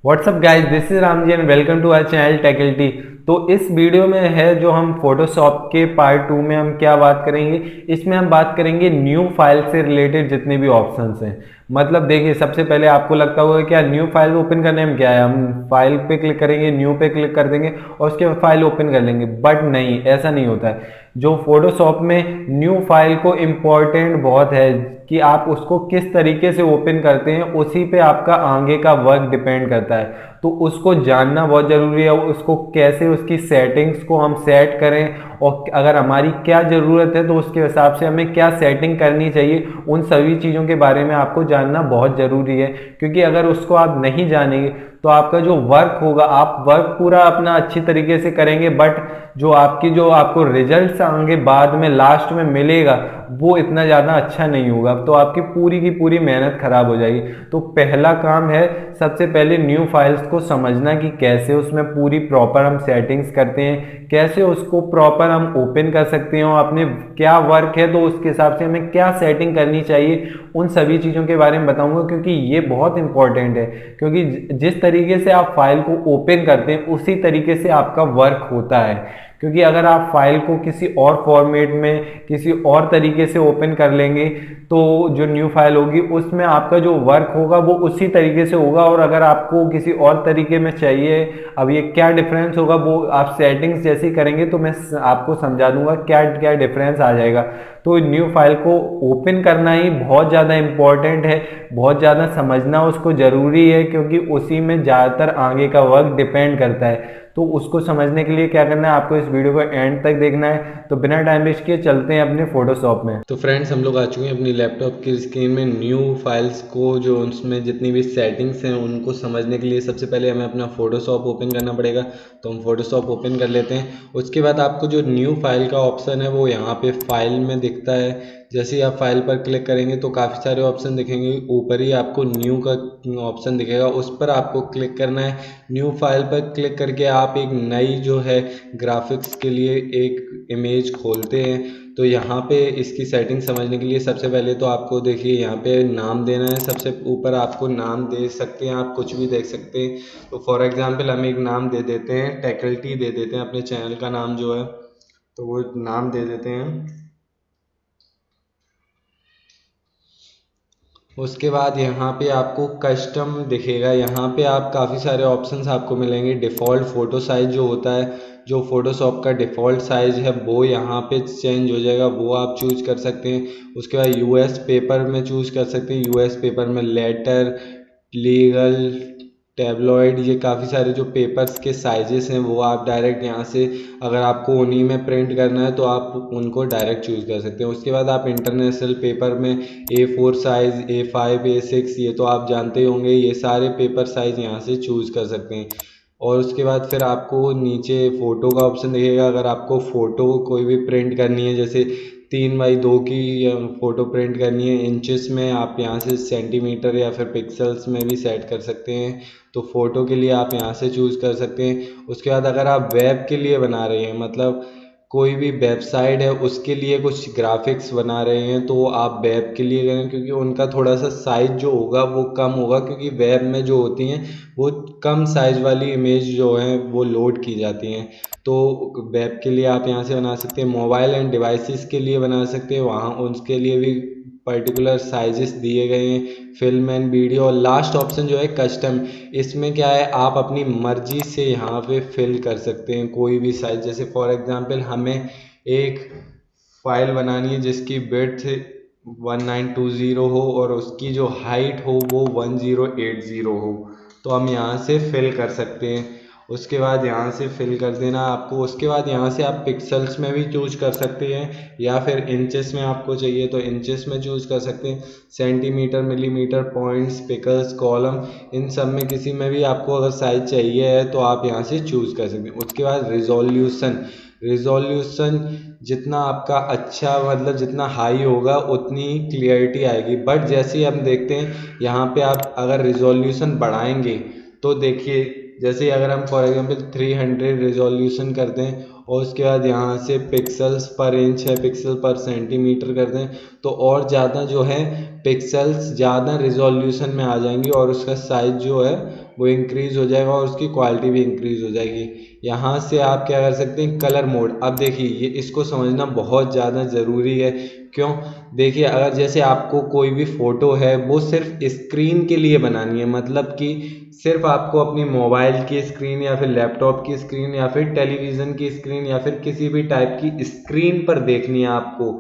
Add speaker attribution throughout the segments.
Speaker 1: WhatsApp guys, this is Ram ji and welcome to our channel Techility. तो इस video में है जो हम फोटोशॉप के पार्ट 2 में हम क्या बात करेंगे। इसमें हम बात करेंगे न्यू फाइल से रिलेटेड जितने भी ऑप्शंस हैं। मतलब देखिए, सबसे पहले आपको लगता होगा क्या न्यू फाइल ओपन करने में क्या है, हम फाइल पे क्लिक करेंगे, न्यू पे क्लिक कर देंगे और उसके बाद फाइल ओपन कर लेंगे। बट नहीं, ऐसा नहीं होता है। जो फोटोशॉप में न्यू फाइल को इम्पोर्टेंट बहुत है कि आप उसको किस तरीके से ओपन करते हैं, उसी पे आपका आगे का वर्क डिपेंड करता है। तो उसको जानना बहुत ज़रूरी है, उसको कैसे उसकी सेटिंग्स को हम सेट करें और अगर हमारी क्या ज़रूरत है तो उसके हिसाब से हमें क्या सेटिंग करनी चाहिए, उन सभी चीज़ों के बारे में आपको जानना बहुत ज़रूरी है। क्योंकि अगर उसको आप नहीं जानेंगे तो आपका जो वर्क होगा, आप वर्क पूरा अपना अच्छी तरीके से करेंगे, बट जो आपको रिजल्ट्स आएंगे बाद में लास्ट में मिलेगा, वो इतना ज़्यादा अच्छा नहीं होगा। तो आपकी पूरी की पूरी मेहनत खराब हो जाएगी। तो पहला काम है सबसे पहले न्यू फाइल्स को समझना कि कैसे उसमें पूरी प्रॉपर हम सेटिंग्स करते हैं, कैसे उसको प्रॉपर हम ओपन कर सकते हैं और अपने क्या वर्क है तो उसके हिसाब से हमें क्या सेटिंग करनी चाहिए। उन सभी चीज़ों के बारे में बताऊंगा क्योंकि ये बहुत इंपॉर्टेंट है। क्योंकि जिस तरीके से आप फाइल को ओपन करते हैं उसी तरीके से आपका वर्क होता है। क्योंकि अगर आप फाइल को किसी और फॉर्मेट में किसी और तरीके से ओपन कर लेंगे तो जो न्यू फाइल होगी उसमें आपका जो वर्क होगा वो उसी तरीके से होगा। और अगर आपको किसी और तरीके में चाहिए, अब ये क्या डिफरेंस होगा वो आप सेटिंग्स जैसी करेंगे तो मैं आपको समझा दूंगा क्या क्या डिफरेंस आ जाएगा। तो न्यू फाइल को ओपन करना ही बहुत ज़्यादा इम्पॉर्टेंट है, बहुत ज़्यादा समझना उसको ज़रूरी है क्योंकि उसी में ज़्यादातर आगे का वर्क डिपेंड करता है। तो उसको समझने के लिए क्या करना है, आपको इस वीडियो को एंड तक देखना है। तो बिना टाइम वेस्ट किए चलते हैं अपने फोटोशॉप में।
Speaker 2: तो फ्रेंड्स, हम लोग आ चुके हैं अपनी लैपटॉप की स्क्रीन में। न्यू फाइल्स को जो उसमें जितनी भी सेटिंग्स हैं उनको समझने के लिए सबसे पहले हमें अपना फोटोशॉप ओपन करना पड़ेगा। तो हम फोटोशॉप ओपन कर लेते हैं। उसके बाद आपको जो न्यू फाइल का ऑप्शन है वो यहाँ पे फाइल में दिखता है। जैसे ही आप फाइल पर क्लिक करेंगे तो काफ़ी सारे ऑप्शन दिखेंगे। ऊपर ही आपको न्यू का ऑप्शन दिखेगा, उस पर आपको क्लिक करना है। न्यू फाइल पर क्लिक करके आप एक नई जो है ग्राफिक्स के लिए एक इमेज खोलते हैं। तो यहाँ पे इसकी सेटिंग समझने के लिए सबसे पहले तो आपको देखिए यहाँ पे नाम देना है। सबसे ऊपर आपको नाम दे सकते हैं, आप कुछ भी देख सकते हैं। तो फॉर एग्जांपल हम एक नाम दे देते हैं, टेकिलिटी दे देते हैं अपने चैनल का नाम जो है। तो वो नाम दे देते हैं। उसके बाद यहाँ पे आपको कस्टम दिखेगा। यहाँ पे आप काफ़ी सारे ऑप्शंस आपको मिलेंगे। डिफ़ॉल्ट फ़ोटो साइज़ जो होता है, जो फ़ोटोशॉप का डिफ़ॉल्ट साइज़ है वो यहाँ पे चेंज हो जाएगा, वो आप चूज़ कर सकते हैं। उसके बाद यूएस पेपर में चूज़ कर सकते हैं। यूएस पेपर में लेटर, लीगल, टैबलॉइड, ये काफ़ी सारे जो पेपर्स के साइजेस हैं वो आप डायरेक्ट यहाँ से, अगर आपको उन्हीं में प्रिंट करना है तो आप उनको डायरेक्ट चूज़ कर सकते हैं। उसके बाद आप इंटरनेशनल पेपर में A4 साइज़, A5, A6, ये तो आप जानते ही होंगे, ये सारे पेपर साइज़ यहाँ से चूज़ कर सकते हैं। और उसके बाद फिर आपको नीचे फ़ोटो का ऑप्शन दिखेगा। अगर आपको फ़ोटो कोई भी प्रिंट करनी है, जैसे 3x2 की फ़ोटो प्रिंट करनी है इंचेस में, आप यहाँ से सेंटीमीटर या फिर पिक्सल्स में भी सेट कर सकते हैं। तो फ़ोटो के लिए आप यहाँ से चूज़ कर सकते हैं। उसके बाद अगर आप वेब के लिए बना रहे हैं, मतलब कोई भी वेबसाइट है उसके लिए कुछ ग्राफिक्स बना रहे हैं, तो आप वेब के लिए करें क्योंकि उनका थोड़ा सा साइज़ जो होगा वो कम होगा। क्योंकि वेब में जो होती हैं वो कम साइज़ वाली इमेज जो है वो लोड की जाती हैं। तो वेब के लिए आप यहाँ से बना सकते हैं। मोबाइल एंड डिवाइसेस के लिए बना सकते हैं, वहाँ उसके लिए भी पर्टिकुलर साइजेस दिए गए हैं। फिल्म एंड वीडियो, और लास्ट ऑप्शन जो है कस्टम, इसमें क्या है आप अपनी मर्जी से यहाँ पे फिल कर सकते हैं कोई भी साइज। जैसे फॉर एग्जांपल हमें एक फाइल बनानी है जिसकी विड्थ 1920 हो और उसकी जो हाइट हो वो 1080 हो, तो हम यहाँ से फिल कर सकते हैं। उसके बाद यहाँ से फिल कर देना आपको। उसके बाद यहाँ से आप पिक्सल्स में भी चूज कर सकते हैं या फिर इंचेस में आपको चाहिए तो इंचेस में चूज कर सकते हैं। Centimetre, millimetre, points, pixels, column, इन सब में किसी में भी आपको अगर साइज चाहिए है तो आप यहाँ से चूज कर सकते हैं। उसके बाद रिजोल्यूशन, रिजोल्यूशन जितना आपका अच्छा, मतलब जितना हाई होगा उतनी क्लियरिटी आएगी। बट जैसे ही हम देखते हैं यहाँ पे आप अगर रिजोल्यूशन बढ़ाएंगे तो देखिए, जैसे अगर हम फॉर एग्जांपल 300 रिजोल्यूशन करते हैं और उसके बाद यहाँ से पिक्सल्स पर इंच है, पिक्सल पर सेंटीमीटर करते हैं, तो और ज़्यादा जो है पिक्सल्स ज़्यादा रिजोल्यूशन में आ जाएंगी और उसका साइज जो है वो इंक्रीज़ हो जाएगा और उसकी क्वालिटी भी इंक्रीज़ हो जाएगी। यहाँ से आप क्या कर सकते हैं, कलर मोड। अब देखिए ये इसको समझना बहुत ज़्यादा ज़रूरी है। क्यों? देखिए अगर जैसे आपको कोई भी फ़ोटो है वो सिर्फ स्क्रीन के लिए बनानी है, मतलब कि सिर्फ आपको अपनी मोबाइल की स्क्रीन या फिर लैपटॉप की स्क्रीन या फिर टेलीविज़न की स्क्रीन या फिर किसी भी टाइप की स्क्रीन पर देखनी है आपको,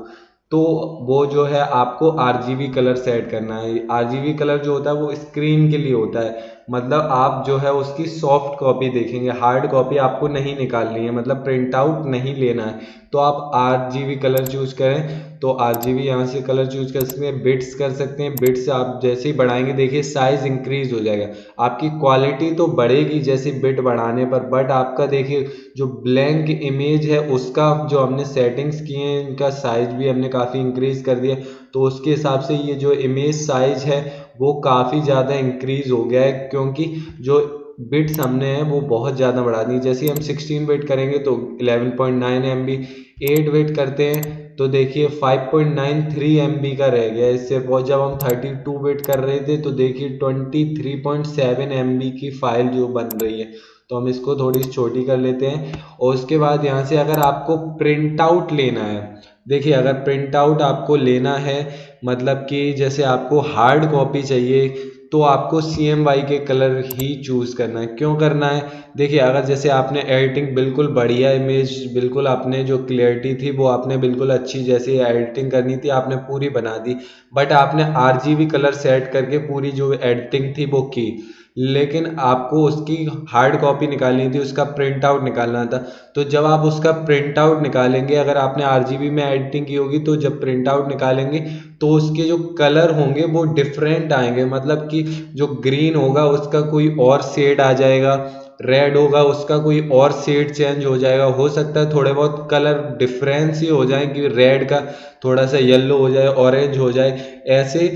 Speaker 2: तो वो जो है आपको RGB कलर सेट करना है। RGB कलर जो होता है वो स्क्रीन के लिए होता है, मतलब आप जो है उसकी सॉफ्ट कॉपी देखेंगे, हार्ड कॉपी आपको नहीं निकालनी है, मतलब प्रिंट आउट नहीं लेना है। तो आप RGB कलर चूज करें, तो RGB यहाँ से कलर चूज कर सकते हैं। बिट्स कर सकते हैं, बिट्स आप जैसे ही बढ़ाएंगे देखिए साइज इंक्रीज हो जाएगा, आपकी क्वालिटी तो बढ़ेगी जैसे बिट बढ़ाने पर, बट आपका देखिए जो ब्लैंक इमेज है उसका जो हमने सेटिंग्स किए हैं इनका साइज भी हमने काफ़ी इंक्रीज कर दिया, तो उसके हिसाब से ये जो इमेज साइज है वो काफ़ी ज़्यादा इंक्रीज हो गया है, क्योंकि जो बिट्स हमने हैं वो बहुत ज़्यादा बढ़ा दी। जैसे हम 16 बिट करेंगे तो 11.9 MB, 8 बिट करते हैं तो देखिए 5.93 MB का रह गया। इससे बहुत जब हम 32 बिट कर रहे थे तो देखिए 23.7 MB की फाइल जो बन रही है। तो हम इसको थोड़ी छोटी कर लेते हैं और उसके बाद यहाँ से अगर आपको प्रिंट आउट लेना है, देखिए अगर प्रिंट आउट आपको लेना है मतलब कि जैसे आपको हार्ड कॉपी चाहिए तो आपको CMYK के कलर ही चूज़ करना है। क्यों करना है? देखिए अगर जैसे आपने एडिटिंग बिल्कुल बढ़िया इमेज, बिल्कुल आपने जो क्लियरिटी थी वो आपने बिल्कुल अच्छी जैसे एडिटिंग करनी थी आपने पूरी बना दी, बट आपने RGB कलर सेट करके पूरी जो एडिटिंग थी वो की, लेकिन आपको उसकी हार्ड कॉपी निकालनी थी, उसका प्रिंट आउट निकालना था। तो जब आप उसका प्रिंट आउट निकालेंगे, अगर आपने RGB में एडिटिंग की होगी तो जब प्रिंट आउट निकालेंगे तो उसके जो कलर होंगे वो डिफरेंट आएंगे, मतलब कि जो ग्रीन होगा उसका कोई और शेड आ जाएगा, रेड होगा उसका कोई और शेड चेंज हो जाएगा, हो सकता है थोड़े बहुत कलर डिफरेंस ही हो जाए कि रेड का थोड़ा सा येलो हो जाए, ऑरेंज हो जाए, ऐसे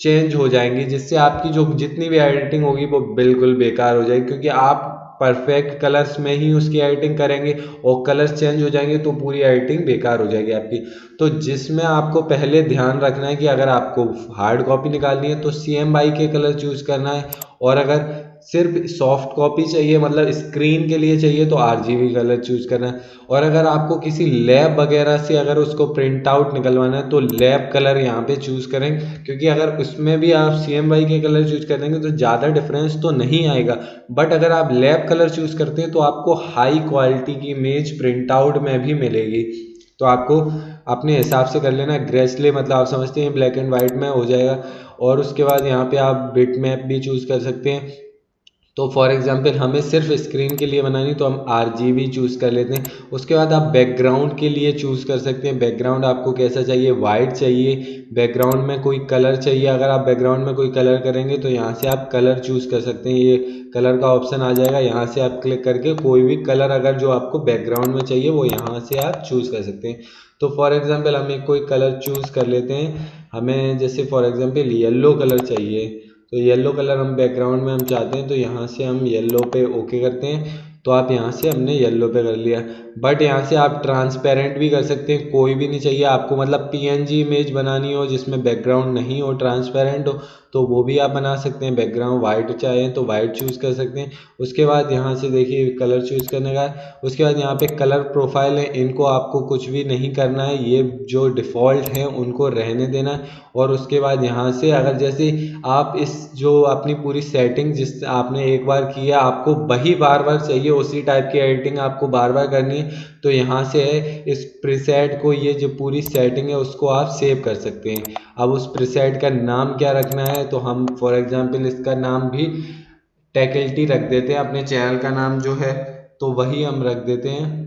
Speaker 2: चेंज हो जाएंगी, जिससे आपकी जो जितनी भी एडिटिंग होगी वो बिल्कुल बेकार हो जाएगी, क्योंकि आप परफेक्ट कलर्स में ही उसकी एडिटिंग करेंगे और कलर्स चेंज हो जाएंगे तो पूरी एडिटिंग बेकार हो जाएगी आपकी। तो जिसमें आपको पहले ध्यान रखना है कि अगर आपको हार्ड कॉपी निकालनी है तो CMYK के कलर चूज करना है, और अगर सिर्फ सॉफ्ट कॉपी चाहिए मतलब स्क्रीन के लिए चाहिए तो RGB कलर चूज करना है। और अगर आपको किसी लैब वगैरह से अगर उसको प्रिंट आउट निकलवाना है तो लैब कलर यहाँ पे चूज करें, क्योंकि अगर उसमें भी आप CMYK कलर चूज कर देंगे तो ज़्यादा डिफरेंस तो नहीं आएगा, बट अगर आप लैब कलर चूज करते हैं तो आपको हाई क्वालिटी की इमेज प्रिंट आउट में भी मिलेगी। तो आपको अपने हिसाब से कर लेना। ग्रेस्ले मतलब आप समझते हैं ब्लैक एंड वाइट में हो जाएगा। और उसके बाद यहाँ पे आप बिट मैप भी चूज़ कर सकते हैं। तो फॉर एग्जांपल हमें सिर्फ स्क्रीन के लिए बनानी तो हम RGB चूज़ कर लेते हैं। उसके बाद आप बैकग्राउंड के लिए चूज़ कर सकते हैं। बैकग्राउंड आपको कैसा चाहिए, वाइट चाहिए, बैकग्राउंड में कोई कलर चाहिए। अगर आप बैकग्राउंड में कोई कलर करेंगे तो यहाँ से आप कलर चूज़ कर सकते हैं, ये कलर का ऑप्शन आ जाएगा, यहाँ से आप क्लिक करके कोई भी कलर अगर जो आपको बैकग्राउंड में चाहिए वो यहाँ से आप चूज़ कर सकते हैं। तो फॉर एग्जांपल हम एक कोई कलर चूज़ कर लेते हैं, हमें जैसे फॉर एग्जांपल येलो कलर चाहिए, तो येलो कलर हम बैकग्राउंड में हम चाहते हैं तो यहाँ से हम येलो पे ओके करते हैं। तो आप यहाँ से हमने येलो पे कर लिया, बट यहाँ से आप ट्रांसपेरेंट भी कर सकते हैं, कोई भी नहीं चाहिए आपको, मतलब PNG इमेज बनानी हो जिसमें बैकग्राउंड नहीं हो, ट्रांसपेरेंट हो, तो वो भी आप बना सकते हैं। बैकग्राउंड वाइट चाहें तो वाइट चूज़ कर सकते हैं। उसके बाद यहाँ से देखिए कलर चूज़ करने का है। उसके बाद यहाँ पे कलर प्रोफाइल है, इनको आपको कुछ भी नहीं करना है, ये जो डिफ़ॉल्ट हैं उनको रहने देना है। और उसके बाद यहाँ से अगर जैसे आप इस जो अपनी पूरी सेटिंग जिस आपने एक बार किया आपको वही बार बार चाहिए, उसी टाइप की एडिटिंग आपको बार बार करनी है, तो यहाँ से इस प्रीसेट को, ये जो पूरी सेटिंग है उसको आप सेव कर सकते हैं। अब उस प्रीसेट का नाम क्या रखना है, तो हम फॉर एग्जांपल इसका नाम भी टैकल्टी रख देते हैं, अपने चैनल का नाम जो है तो वही हम रख देते हैं।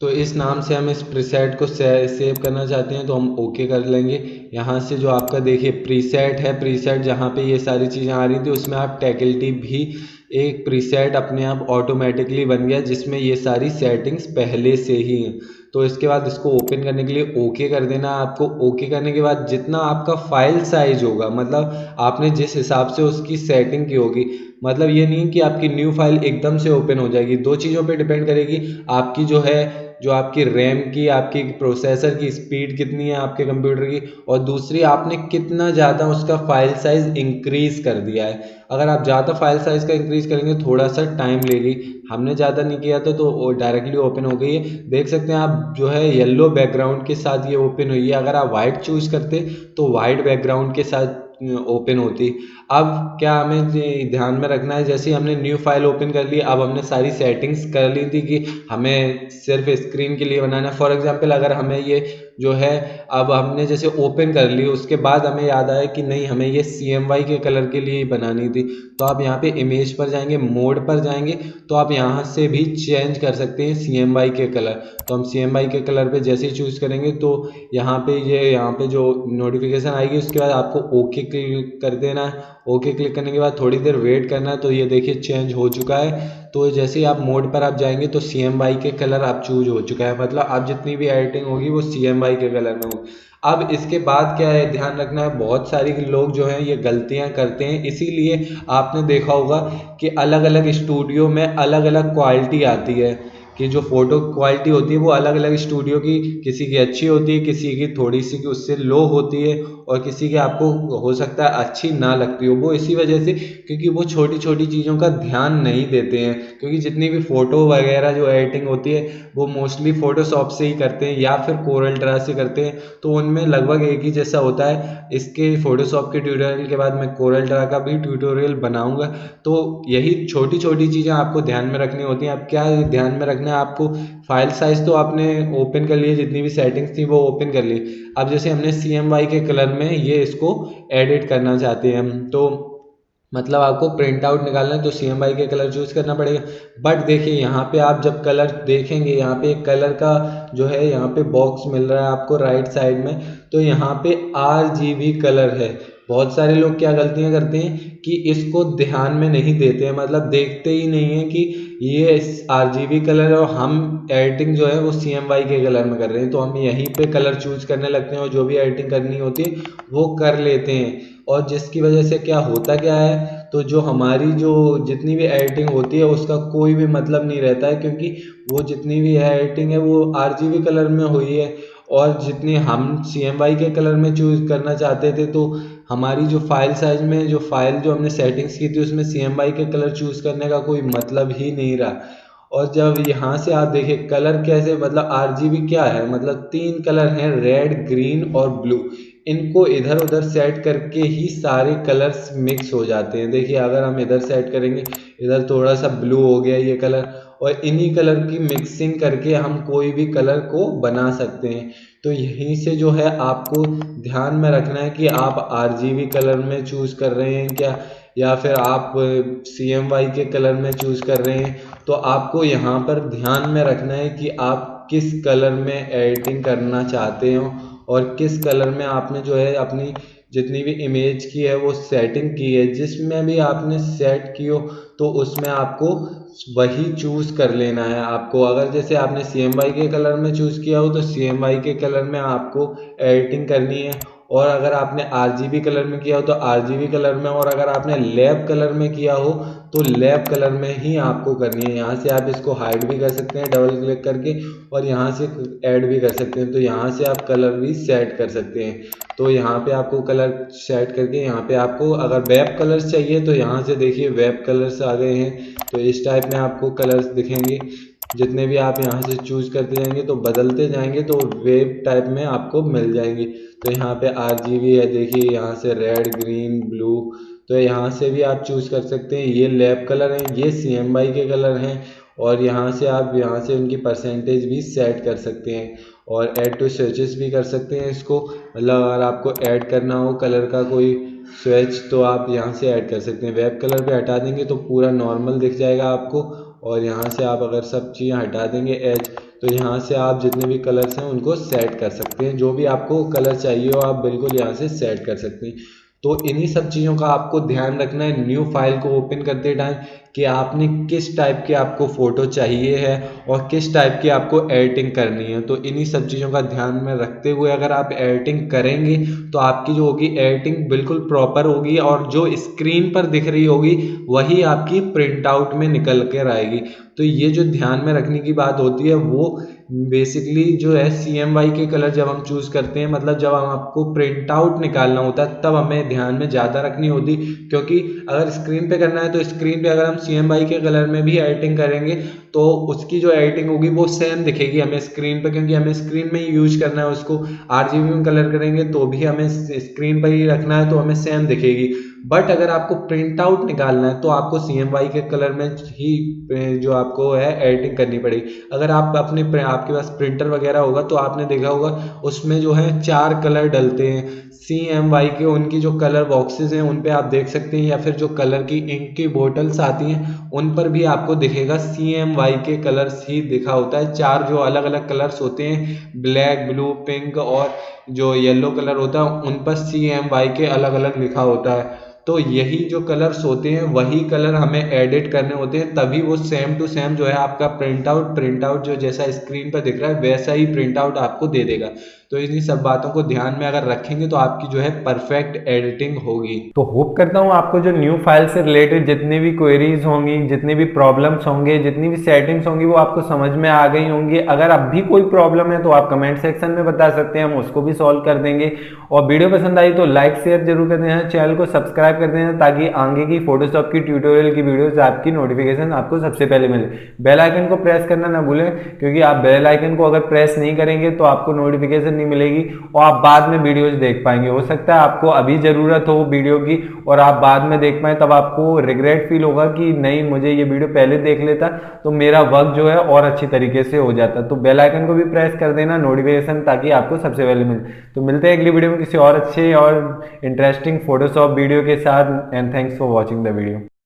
Speaker 2: तो इस नाम से हम इस प्रीसेट को सेव करना चाहते हैं तो हम ओके कर लेंगे। यहाँ से जो आपका देखिए प्रीसेट है, प्रीसेट जहाँ पे ये सारी चीज़ें आ रही थी उसमें आप टैकल्टी भी एक प्रीसेट अपने आप ऑटोमेटिकली बन गया जिसमें ये सारी सेटिंग्स पहले से ही हैं। तो इसके बाद इसको ओपन करने के लिए ओके कर देना। आपको ओके करने के बाद जितना आपका फाइल साइज होगा, मतलब आपने जिस हिसाब से उसकी सेटिंग की होगी, मतलब ये नहीं कि आपकी न्यू फाइल एकदम से ओपन हो जाएगी, दो चीज़ों पे डिपेंड करेगी। आपकी जो है जो आपकी रैम की, आपकी प्रोसेसर की स्पीड कितनी है आपके कंप्यूटर की, और दूसरी आपने कितना ज़्यादा उसका फाइल साइज़ इंक्रीज़ कर दिया है। अगर आप ज़्यादा फाइल साइज़ का इंक्रीज़ करेंगे थोड़ा सा टाइम लेगी, हमने ज़्यादा नहीं किया था तो वो डायरेक्टली ओपन हो गई है। देख सकते हैं आप जो है येलो बैकग्राउंड के साथ ये ओपन हुई है। अगर आप वाइट चूज़ करते तो वाइट बैकग्राउंड के साथ ओपन होती। अब क्या हमें ध्यान में रखना है, जैसे हमने न्यू फाइल ओपन कर ली, अब हमने सारी सेटिंग्स कर ली थी कि हमें सिर्फ स्क्रीन के लिए बनाना है। फॉर एग्जांपल अगर हमें ये जो है, अब हमने जैसे ओपन कर ली, उसके बाद हमें याद आया कि नहीं हमें ये CMY के कलर के लिए ही बनानी थी, तो आप यहाँ पे इमेज पर जाएंगे, मोड पर जाएंगे, तो आप यहाँ से भी चेंज कर सकते हैं CMY के कलर। तो हम CMY के कलर पे जैसे ही चूज़ करेंगे तो यहाँ पे जो नोटिफिकेशन आएगी उसके बाद आपको ओके क्लिक कर देना है। ओके क्लिक करने के बाद थोड़ी देर वेट करना है। तो ये देखिए चेंज हो चुका है। तो जैसे ही आप मोड पर आप जाएंगे तो CMY के कलर आप चूज हो चुका है, मतलब आप जितनी भी एडिटिंग होगी वो CMY के कलर में होगी। अब इसके बाद क्या है ध्यान रखना है, बहुत सारे लोग जो हैं ये गलतियां करते हैं, इसीलिए आपने देखा होगा कि अलग अलग स्टूडियो में अलग अलग क्वालिटी आती है, कि जो फ़ोटो क्वालिटी होती है वो अलग अलग स्टूडियो की, किसी की अच्छी होती है, किसी की थोड़ी सी की उससे लो होती है, और किसी की आपको हो सकता है अच्छी ना लगती हो। वो इसी वजह से क्योंकि वो छोटी छोटी चीज़ों का ध्यान नहीं देते हैं, क्योंकि जितनी भी फ़ोटो वगैरह जो एडिटिंग होती है वो मोस्टली फ़ोटोशॉप से ही करते हैं या फिर कोरल ड्रा से करते हैं, तो उनमें लगभग एक ही जैसा होता है। इसके फ़ोटोशॉप के ट्यूटोरियल के बाद मैं कोरल ड्रा का भी ट्यूटोरियल बनाऊंगा। तो यही छोटी छोटी चीज़ें आपको ध्यान में रखनी होती हैं। अब क्या ध्यान में रखना है आपको, फाइल साइज़ तो आपने ओपन कर लिए, जितनी भी सेटिंग्स थी वो ओपन कर ली। अब जैसे हमने CMY के कलर में ये इसको एडिट करना चाहते हैं हम, तो मतलब आपको प्रिंट आउट निकालना है तो CMY के कलर चूज़ करना पड़ेगा। बट देखिए यहाँ पे आप जब कलर देखेंगे, यहाँ पे एक कलर का जो है यहाँ पे बॉक्स मिल रहा है आपको राइट साइड में, तो यहाँ पे RGB कलर है। बहुत सारे लोग क्या गलतियाँ करते हैं कि इसको ध्यान में नहीं देते हैं, मतलब देखते ही नहीं है कि ये RGB कलर है और हम एडिटिंग जो है वो CMY के कलर में कर रहे हैं, तो हम यहीं पे कलर चूज करने लगते हैं और जो भी एडिटिंग करनी होती है वो कर लेते हैं। और जिसकी वजह से क्या होता क्या है, तो जो हमारी जो जितनी भी एडिटिंग होती है उसका कोई भी मतलब नहीं रहता है, क्योंकि वो जितनी भी एडिटिंग है वो RGB कलर में हुई है, और जितनी हम CMY के कलर में चूज करना चाहते थे तो हमारी जो फाइल साइज में जो फाइल जो हमने सेटिंग्स की थी उसमें CMY के कलर चूज करने का कोई मतलब ही नहीं रहा। और जब यहाँ से आप देखिए कलर कैसे, मतलब RGB क्या है, मतलब 3 कलर हैं, रेड, ग्रीन और ब्लू। इनको इधर उधर सेट करके ही सारे कलर्स मिक्स हो जाते हैं। देखिए अगर हम इधर सेट करेंगे, इधर थोड़ा सा ब्लू हो गया ये कलर, और इन्हीं कलर की मिक्सिंग करके हम कोई भी कलर को बना सकते हैं। तो यहीं से जो है आपको ध्यान में रखना है कि आप RGB कलर में चूज कर रहे हैं क्या, या फिर आप CMY के कलर में चूज कर रहे हैं। तो आपको यहाँ पर ध्यान में रखना है कि आप किस कलर में एडिटिंग करना चाहते हो, और किस कलर में आपने जो है अपनी जितनी भी इमेज की है वो सेटिंग की है, जिसमें भी आपने सेट की हो तो उसमें आपको वही चूज कर लेना है। आपको अगर जैसे आपने CMY के कलर में चूज किया हो तो CMY के कलर में आपको एडिटिंग करनी है, और अगर आपने RGB कलर में किया हो तो RGB कलर में, और अगर आपने लैब कलर में किया हो तो लैब कलर में ही आपको करनी है। यहाँ से आप इसको हाइड भी कर सकते हैं डबल क्लिक करके, और यहाँ से ऐड भी कर सकते हैं, तो यहाँ से आप कलर भी सेट कर सकते हैं। तो यहाँ पे आपको कलर सेट करके यहाँ पे आपको अगर वेब कलर्स चाहिए तो यहाँ से देखिए वेब कलर्स आ गए हैं, तो इस टाइप में आपको कलर्स दिखेंगे। जितने भी आप यहाँ से चूज करते जाएंगे तो बदलते जाएंगे तो वेब टाइप में आपको मिल जाएंगे। तो यहाँ पे RGB है, देखिए यहाँ से रेड, ग्रीन, ब्लू, तो यहाँ से भी आप चूज कर सकते हैं। ये लैब कलर हैं, ये CMY के कलर हैं, और यहाँ से आप यहाँ से उनकी परसेंटेज भी सेट कर सकते हैं, और ऐड टू स्विचेस भी कर सकते हैं इसको। मतलब अगर आपको ऐड करना हो कलर का कोई स्विच तो आप यहाँ से ऐड कर सकते हैं। वेब कलर पे हटा देंगे तो पूरा नॉर्मल दिख जाएगा आपको, और यहाँ से आप अगर सब चीज़ें हटा देंगे एज, तो यहाँ से आप जितने भी कलर्स हैं उनको सेट कर सकते हैं। जो भी आपको कलर चाहिए हो आप बिल्कुल यहाँ से सेट कर सकते हैं। तो इन्हीं सब चीज़ों का आपको ध्यान रखना है न्यू फाइल को ओपन करते टाइम, कि आपने किस टाइप की आपको फ़ोटो चाहिए है और किस टाइप की आपको एडिटिंग करनी है। तो इन्हीं सब चीज़ों का ध्यान में रखते हुए अगर आप एडिटिंग करेंगे तो आपकी जो होगी एडिटिंग बिल्कुल प्रॉपर होगी, और जो स्क्रीन पर दिख रही होगी वही आपकी प्रिंट आउट में निकल कर आएगी। तो ये जो ध्यान में रखने की बात होती है वो बेसिकली जो है CMYK के कलर जब हम चूज़ करते हैं, मतलब जब हम आपको प्रिंट आउट निकालना होता है तब हमें ध्यान में ज़्यादा रखनी होती, क्योंकि अगर स्क्रीन पे करना है तो स्क्रीन पे अगर हम CMYK के कलर में भी एडिटिंग करेंगे तो उसकी जो एडिटिंग होगी वो सेम दिखेगी हमें स्क्रीन पे, क्योंकि हमें स्क्रीन में ही यूज करना है उसको। RGB में कलर करेंगे तो भी हमें स्क्रीन पर ही रखना है तो हमें सेम दिखेगी। बट अगर आपको प्रिंट आउट निकालना है तो आपको CMYK के कलर में ही जो आपको है एडिटिंग करनी पड़ेगी। अगर आप आपके पास प्रिंटर वगैरह होगा तो आपने देखा होगा उसमें जो है 4 कलर डलते हैं CMYK, उनकी जो कलर बॉक्सेस हैं उन पे आप देख सकते हैं, या फिर जो कलर की इंक की बोतल्स आती हैं उन पर भी आपको दिखेगा CMYK कलर्स ही दिखा होता है। 4 जो अलग अलग कलर्स होते हैं, ब्लैक, ब्लू, पिंक और जो येलो कलर होता है, उन पर CMYK अलग अलग लिखा होता है। तो यही जो कलर्स होते हैं वही कलर हमें एडिट करने होते हैं, तभी वो सेम टू सेम जो है आपका प्रिंट आउट जो जैसा स्क्रीन पर दिख रहा है वैसा ही प्रिंट आउट आपको दे देगा। तो इन्हीं सब बातों को ध्यान में अगर रखेंगे तो आपकी जो है परफेक्ट एडिटिंग होगी।
Speaker 1: तो होप करता हूँ आपको जो न्यू फाइल से रिलेटेड जितनी भी क्वेरीज होंगी, जितनी भी प्रॉब्लम्स होंगे, जितनी भी सेटिंग्स होंगी वो आपको समझ में आ गई होंगी। अगर अब भी कोई प्रॉब्लम है तो आप कमेंट सेक्शन में बता सकते हैं, हम उसको भी सॉल्व कर देंगे। और वीडियो पसंद आई तो लाइक शेयर जरूर कर देना, चैनल को सब्सक्राइब कर देना ताकि आगे की फोटोशॉप की ट्यूटोरियल की वीडियोस आपकी नोटिफिकेशन आपको सबसे पहले मिले। बेल आइकन को प्रेस करना ना भूलें, क्योंकि आप बेल आइकन को अगर प्रेस नहीं करेंगे तो आपको नोटिफिकेशन नहीं मिलेगी और आप बाद में वीडियोज देख पाएंगे। हो सकता है आपको अभी जरूरत हो वीडियो की और आप बाद में देख पाए, तब आपको रिग्रेट फील होगा कि नहीं मुझे ये वीडियो पहले देख लेता तो मेरा वर्क जो है और अच्छी तरीके से हो जाता। तो बेल आइकन को भी प्रेस कर देना नोटिफिकेशन, ताकि आपको सबसे पहले मिले। तो मिलते हैं अगली वीडियो में किसी और अच्छे और इंटरेस्टिंग फोटोशॉप वीडियो के साथ। And thanks for watching the video.